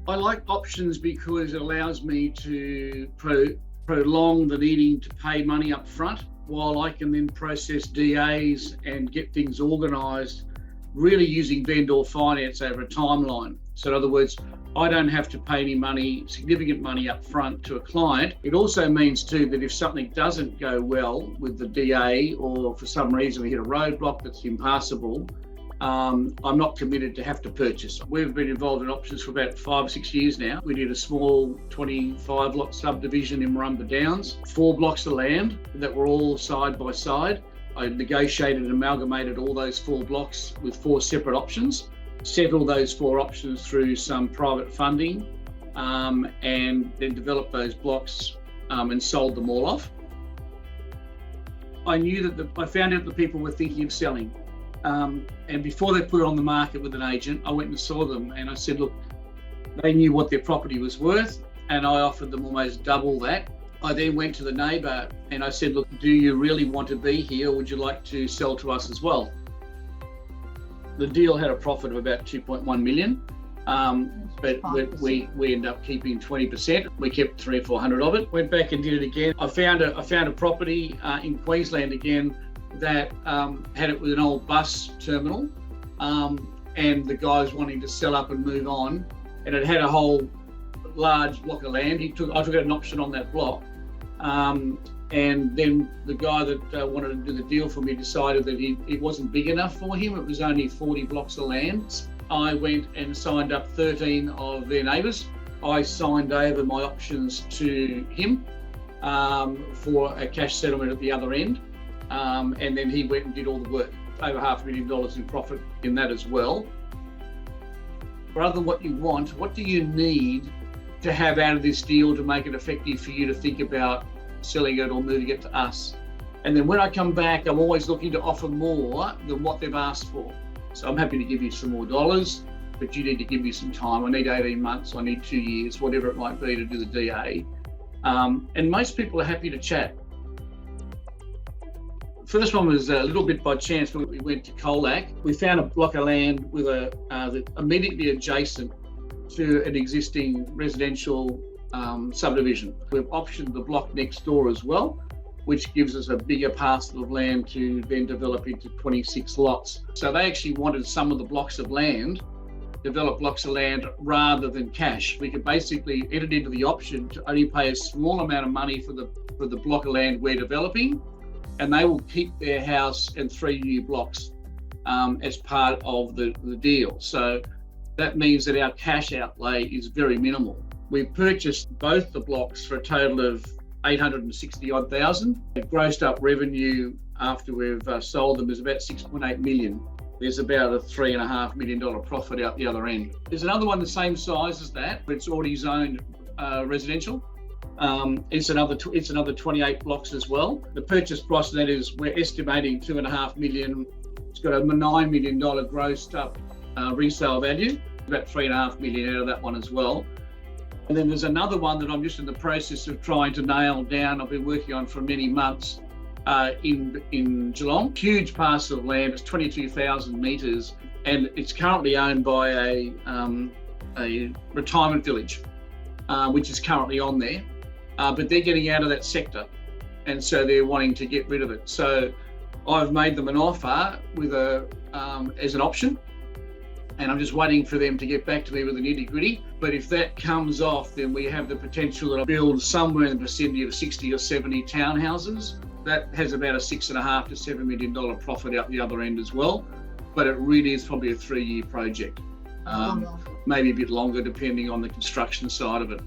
I like options because it allows me to prolong the needing to pay money up front, while I can then process DAs and get things organised, really using vendor finance over a timeline. So in other words, I don't have to pay any money, significant money up front to a client. It also means too that if something doesn't go well with the DA, or for some reason we hit a roadblock that's impassable, I'm not committed to have to purchase. We've been involved in options for about 5 or 6 years now. We did a small 25 lot subdivision in Murrumba Downs, 4 blocks of land that were all side by side. I negotiated and amalgamated all those 4 blocks with 4 separate options, settled those 4 options through some private funding, and then developed those blocks and sold them all off. I knew that I found out that people were thinking of selling. And before they put it on the market with an agent, I went and saw them and I said, look, they knew what their property was worth and I offered them almost double that. I then went to the neighbour and I said, look, do you really want to be here, or would you like to sell to us as well? The deal had a profit of about 2.1 million, but we ended up keeping 20%. We kept 300 or 400 of it. Went back and did it again. I found a property in Queensland again that had it with an old bus terminal, and the guy was wanting to sell up and move on, and it had a whole large block of land. I took out an option on that block, and then the guy that wanted to do the deal for me decided that it wasn't big enough for him. It was only 40 blocks of land. I went and signed up 13 of their neighbours. I signed over my options to him for a cash settlement at the other end. And then he went and did all the work, over $500,000 in profit in that as well. Rather than what you want, what do you need to have out of this deal to make it effective for you to think about selling it or moving it to us? And then when I come back, I'm always looking to offer more than what they've asked for. So I'm happy to give you some more dollars, but you need to give me some time. I need 18 months, I need 2 years, whatever it might be to do the DA. And most people are happy to chat. First one was a little bit by chance. We went to Colac. We found a block of land with immediately adjacent to an existing residential subdivision. We've optioned the block next door as well, which gives us a bigger parcel of land to then develop into 26 lots. So they actually wanted some of the blocks of land, develop blocks of land rather than cash. We could basically enter into the option to only pay a small amount of money for the block of land we're developing, and they will keep their house and 3 new blocks as part of the deal. So that means that our cash outlay is very minimal. We've purchased both the blocks for a total of 860,000. The grossed up revenue after we've sold them is about 6.8 million. There's about a $3.5 million profit out the other end. There's another one the same size as that, but it's already zoned residential. It's another 28 blocks as well. The purchase price of that is, we're estimating $2.5 million. It's got a $9 million grossed up resale value, about $3.5 million out of that one as well. And then there's another one that I'm just in the process of trying to nail down. I've been working on for many months in Geelong. Huge parcel of land. It's 22,000 metres, and it's currently owned by a retirement village, which is currently on there. But they're getting out of that sector, and so they're wanting to get rid of it. So I've made them an offer with as an option, and I'm just waiting for them to get back to me with the nitty-gritty. But if that comes off, then we have the potential that I'll build somewhere in the vicinity of 60 or 70 townhouses. That has about a $6.5 to $7 million profit out the other end as well. But it really is probably a 3-year project, maybe a bit longer depending on the construction side of it.